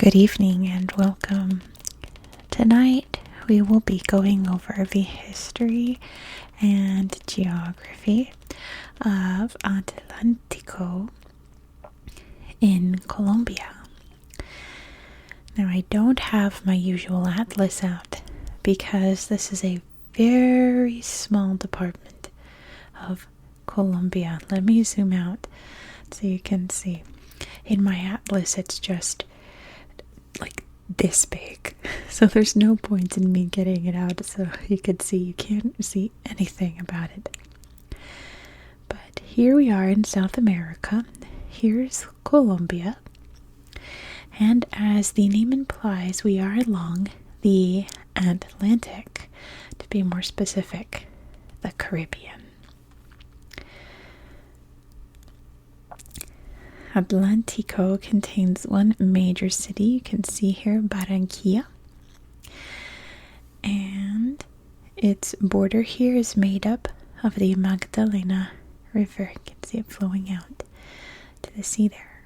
Good evening and welcome. Tonight we will be going over the history and geography of Atlántico in Colombia. Now I don't have my usual atlas out because this is a very small department of Colombia. Let me zoom out so you can see. In my atlas it's just like this big, so there's no point in me getting it out so you could see. You can't see anything about it. But here we are in South America. Here's Colombia, and as the name implies, we are along the Atlantic, to be more specific, the Caribbean. Atlántico contains one major city. You can see here Barranquilla, and its border here is made up of the Magdalena River. You can see it flowing out to the sea there.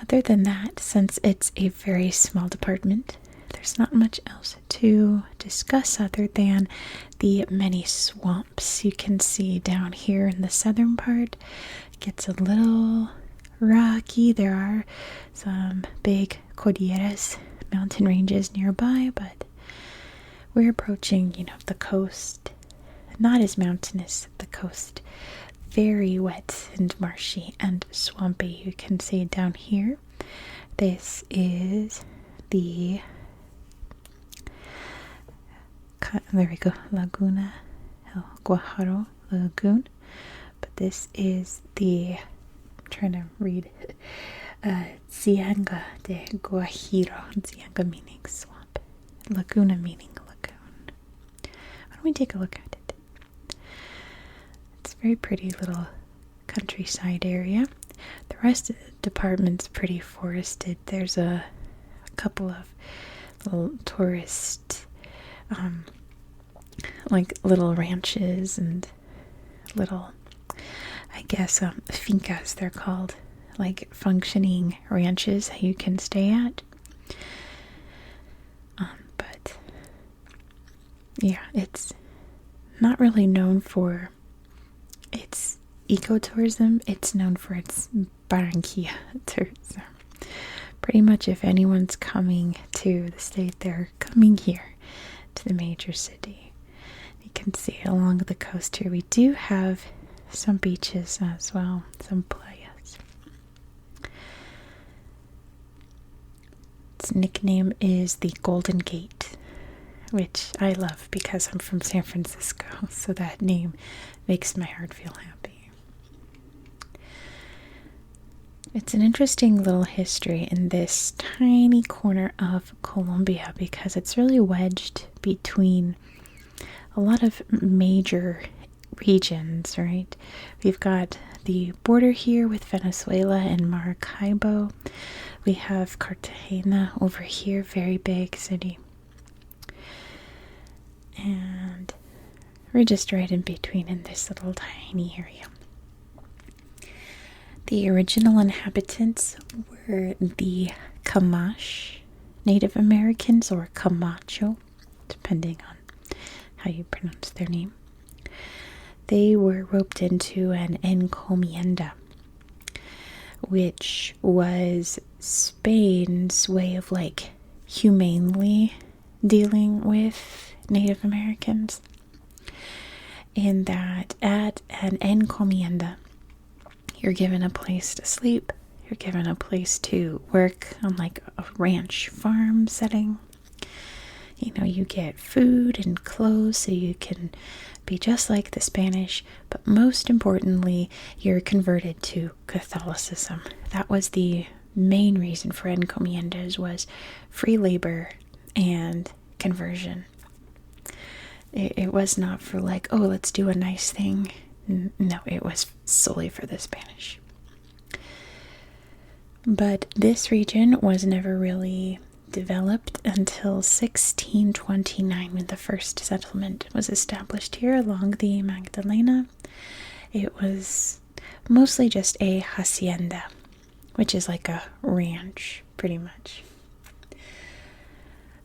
Other than that, since it's a very small department, there's not much else to discuss other than the many swamps. You can see down here in the southern part, it gets a little rocky. There are some big cordilleras, mountain ranges nearby, but we're approaching, the coast. Not as mountainous, the coast. Very wet and marshy and swampy. You can see down here. This is the there we go, Laguna El Guajaro Lagoon. But this is the trying to read Ciénaga de Guajiro. Ciénaga meaning swamp, Laguna meaning lagoon. Why don't we take a look at it? It's a very pretty little countryside area. The rest of the department's pretty forested. There's a couple of little tourist like little ranches and little, I guess, fincas they're called, like functioning ranches that you can stay at. But yeah, it's not really known for its ecotourism. It's known for its Barranquilla tourism. Pretty much if anyone's coming to the state, they're coming here to the major city. You can see along the coast here we do have some beaches as well, some playas. Its nickname is the Golden Gate, which I love because I'm from San Francisco, so that name makes my heart feel happy. It's an interesting little history in this tiny corner of Colombia because it's really wedged between a lot of major regions, right? We've got the border here with Venezuela and Maracaibo. We have Cartagena over here, very big city. And we're just right in between in this little tiny area. The original inhabitants were the Camash Native Americans, or Camacho, depending on how you pronounce their name. They were roped into an encomienda, which was Spain's way of humanely dealing with Native Americans. In that at an encomienda, you're given a place to sleep, you're given a place to work on a ranch farm setting. You get food and clothes so you can be just like the Spanish, but most importantly, you're converted to Catholicism. That was the main reason for encomiendas, was free labor and conversion. It was not for let's do a nice thing. No, it was solely for the Spanish. But this region was never really developed until 1629, when the first settlement was established here along the Magdalena. It was mostly just a hacienda, which is like a ranch, pretty much.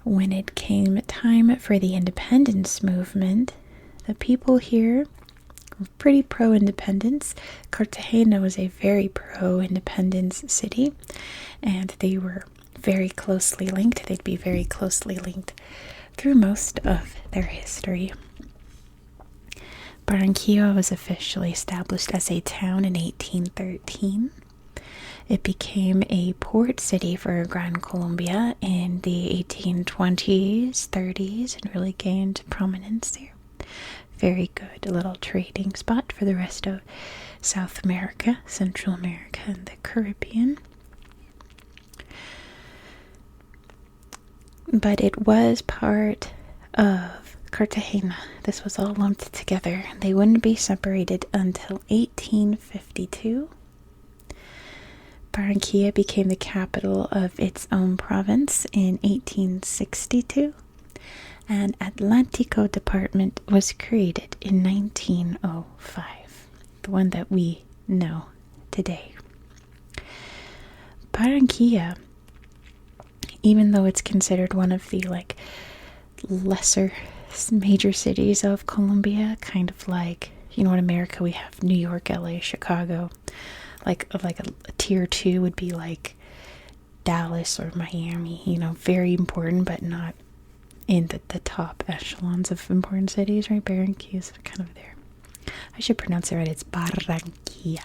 When it came time for the independence movement, the people here were pretty pro-independence. Cartagena was a very pro-independence city, and they were very closely linked. They'd be very closely linked through most of their history. Barranquilla was officially established as a town in 1813. It became a port city for Gran Colombia in the 1820s, 30s, and really gained prominence there. Very good little trading spot for the rest of South America, Central America, and the Caribbean. But it was part of Cartagena. This was all lumped together. They wouldn't be separated until 1852. Barranquilla became the capital of its own province in 1862, and Atlántico department was created in 1905, the one that we know today. Barranquilla, even though it's considered one of the lesser major cities of Colombia, kind of like, in America we have New York, LA, Chicago. Like a tier 2 would be like Dallas or Miami, very important, but not in the top echelons of important cities, right? Barranquilla is kind of there. I should pronounce it right. It's Barranquilla.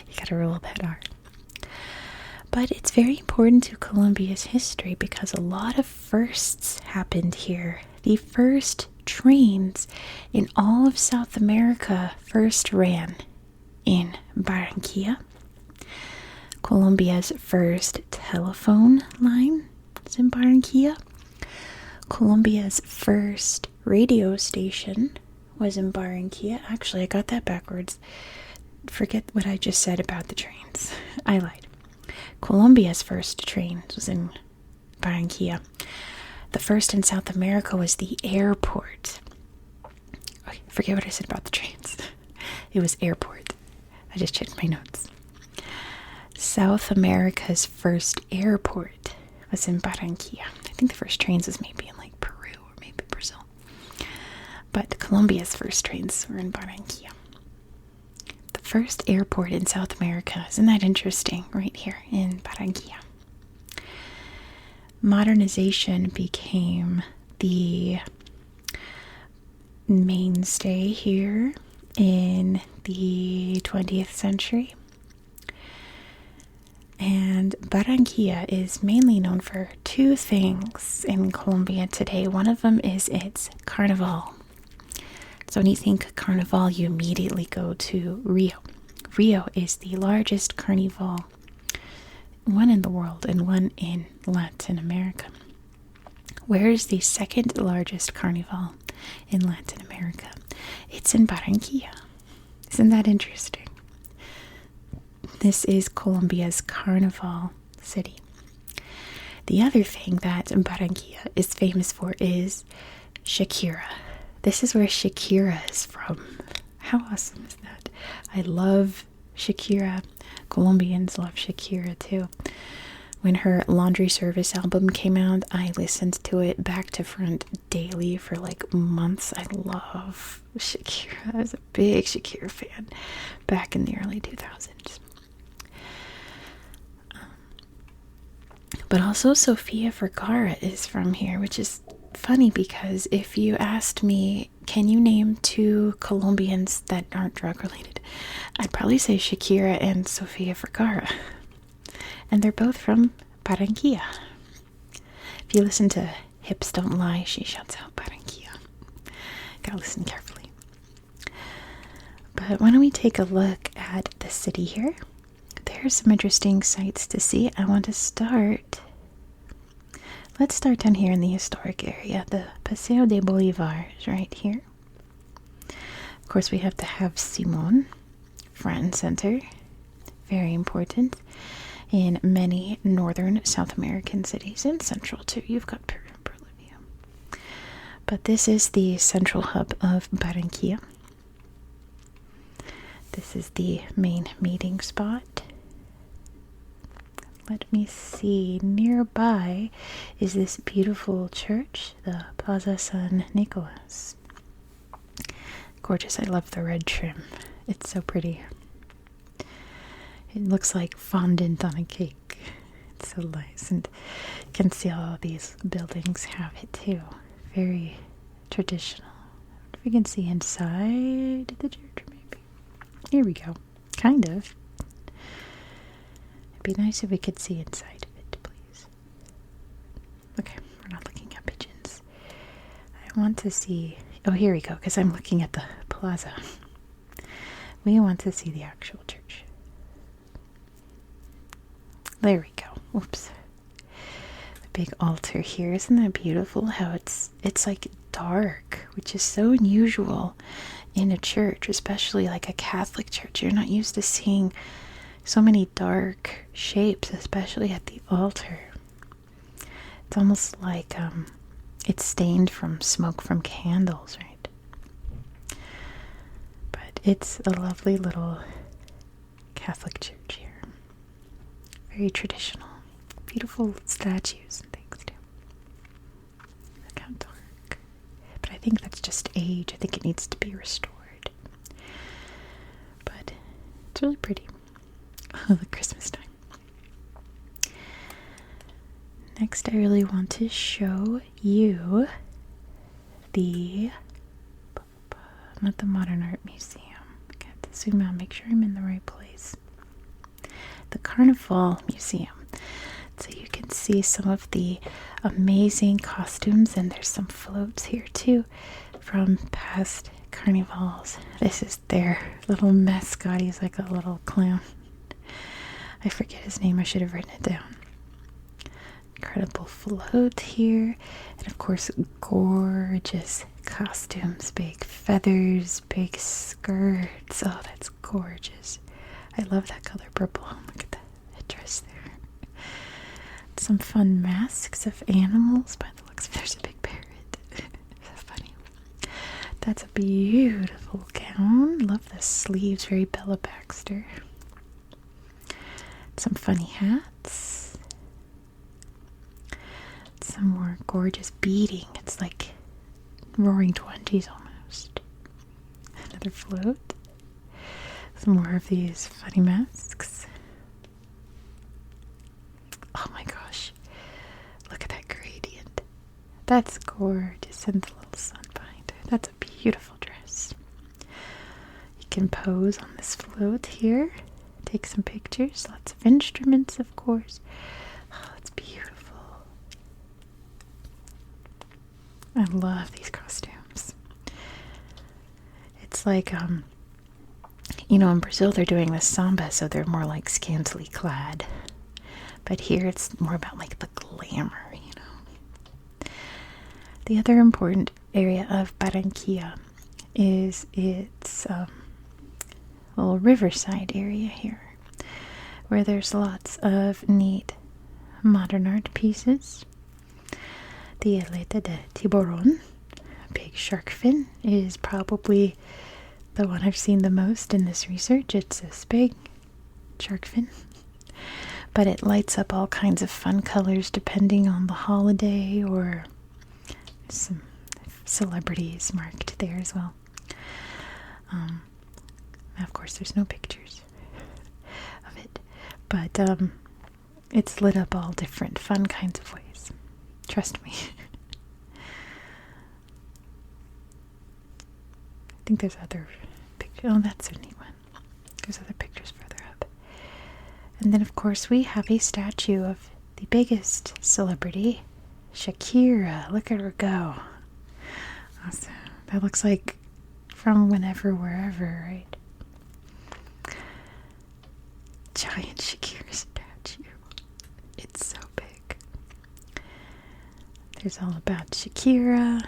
You gotta roll that R. But it's very important to Colombia's history because a lot of firsts happened here. The first trains in all of South America first ran in Barranquilla. Colombia's first telephone line is in Barranquilla. Colombia's first radio station was in Barranquilla. Actually, I got that backwards. Forget what I just said about the trains. I lied. Colombia's first train was in Barranquilla. The first in South America was the airport. Okay, forget what I said about the trains. It was airport. I just checked my notes. South America's first airport was in Barranquilla. I think the first trains was maybe in Peru or maybe Brazil. But Colombia's first trains were in Barranquilla. The first airport in South America, isn't that interesting? Right here in Barranquilla. Modernization became the mainstay here in the 20th century. And Barranquilla is mainly known for two things in Colombia today. One of them is its Carnival. So when you think Carnival, you immediately go to Rio. Rio is the largest Carnival, one in the world and one in Latin America. Where is the second largest Carnival in Latin America? It's in Barranquilla. Isn't that interesting? This is Colombia's Carnival city. The other thing that Barranquilla is famous for is Shakira. This is where Shakira is from. How awesome is that? I love Shakira. Colombians love Shakira too. When her Laundry Service album came out, I listened to it back to front daily for months. I love Shakira. I was a big Shakira fan back in the early 2000s. But also Sofia Vergara is from here, which is funny because if you asked me, can you name two Colombians that aren't drug related, I'd probably say Shakira and Sofia Vergara. And they're both from Barranquilla. If you listen to Hips Don't Lie, she shouts out Barranquilla. Gotta listen carefully. But why don't we take a look at the city here? There's some interesting sights to see. Let's start down here in the historic area. The Paseo de Bolivar is right here. Of course, we have to have Simon front and center. Very important in many northern South American cities, and central too. You've got Peru and Bolivia. But this is the central hub of Barranquilla. This is the main meeting spot. let me see. Nearby is this beautiful church, the Plaza San Nicolas. Gorgeous. I love the red trim. It's so pretty. It looks like fondant on a cake. It's so nice. And you can see all these buildings have it too. Very traditional. I wonder if we can see inside the church maybe. Here we go. Kind of. It'd be nice if we could see inside of it, please. Okay, we're not looking at pigeons. I want to see... Oh, here we go, because I'm looking at the plaza. We want to see the actual church. There we go. Oops. The big altar here. Isn't that beautiful? How it's like dark, which is so unusual in a church, especially like a Catholic church. You're not used to seeing so many dark shapes, especially at the altar. It's almost like it's stained from smoke from candles, right? But it's a lovely little Catholic church here. Very traditional. Beautiful statues and things too. Look how dark. But I think that's just age. I think it needs to be restored. But it's really pretty. Oh, the Christmas time. Next, I really want to show you not the Modern Art Museum. I have to zoom out, make sure I'm in the right place. The Carnival Museum. So you can see some of the amazing costumes, and there's some floats here too from past carnivals. This is their little mascot. He's like a little clown. I forget his name. I should have written it down. Incredible float here. And of course, gorgeous costumes. Big feathers, big skirts. Oh, that's gorgeous. I love that color purple. Look at that dress there. Some fun masks of animals. By the looks of it, there's a big parrot. So funny. That's a beautiful gown. Love the sleeves. Very Bella Baxter. Some funny hats. Some more gorgeous beading. It's like Roaring Twenties almost. Another float. Some more of these funny masks. Oh my gosh. Look at that gradient. That's gorgeous. And the little sun behind her. That's a beautiful dress. You can pose on this float here. Take some pictures. Lots of instruments, of course. Oh, it's beautiful. I love these costumes. It's like, in Brazil they're doing the samba, so they're more like scantily clad. But here it's more about like the glamour, The other important area of Barranquilla is its little Riverside area here, where there's lots of neat modern art pieces. The aleta de tiburon, a big shark fin, is probably the one I've seen the most in this research. It's this big shark fin, but it lights up all kinds of fun colors depending on the holiday, or some celebrities marked there as well. Of course, there's no pictures of it, but it's lit up all different fun kinds of ways. Trust me. I think there's other pictures. Oh, that's a neat one. There's other pictures further up. And then, of course, we have a statue of the biggest celebrity, Shakira. Look at her go. Awesome. That looks like from whenever, wherever, right? Giant Shakira statue. It's so big. There's all about Shakira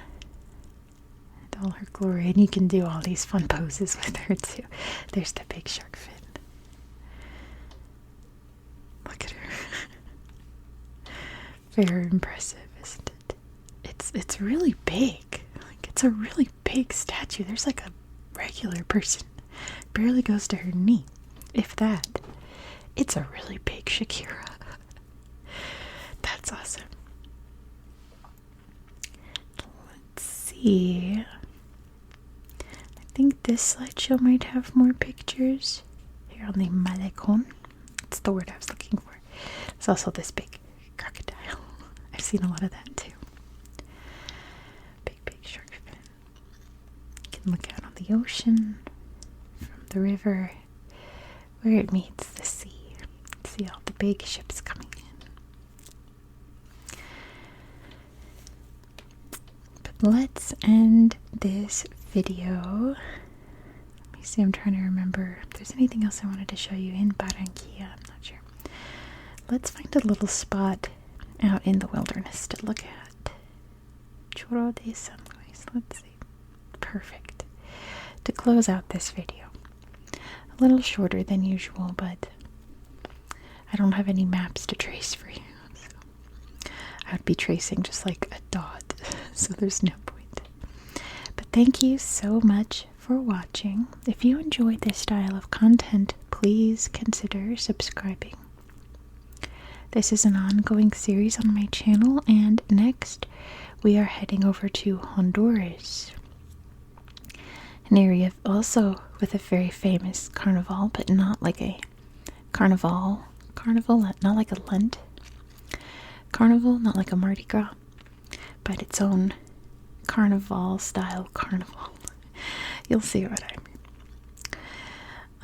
and all her glory, and you can do all these fun poses with her too. There's the big shark fin. Look at her. Very impressive, isn't it? It's really big. Like, it's a really big statue. There's like a regular person. Barely goes to her knee, if that. It's a really big Shakira. see. I think this slideshow might have more pictures. Here on the Malecon. That's the word I was looking for. There's also this big crocodile. I've seen a lot of that too. Big shark fin. You can look out on the ocean from the river where it meets the sea. See all the big ships coming in. But let's end this video. Let me see, I'm trying to remember if there's anything else I wanted to show you in Barranquilla. I'm not sure. Let's find a little spot out in the wilderness to look at. Chorro de Sunrise. Let's see. Perfect. To close out this video. A little shorter than usual, but I don't have any maps to trace for you. So I would be tracing just like a dot. So there's no point. But thank you so much for watching. If you enjoy this style of content, please consider subscribing. This is an ongoing series on my channel, and next we are heading over to Honduras, an area also with a very famous carnival, but not like a carnival, not like a Lent carnival, not like a Mardi Gras, but its own carnival style carnival. You'll see what I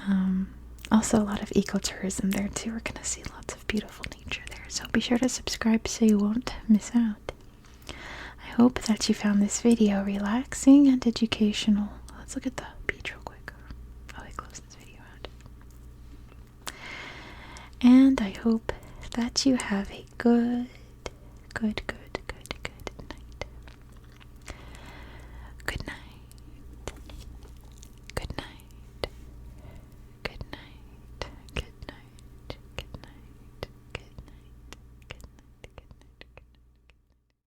mean. Also a lot of ecotourism there too. We're gonna see lots of beautiful nature there, so be sure to subscribe so you won't miss out. I hope that you found this video relaxing and educational. Let's look at the beach real quick. Oh, I closed this video out. And I hope that you have a good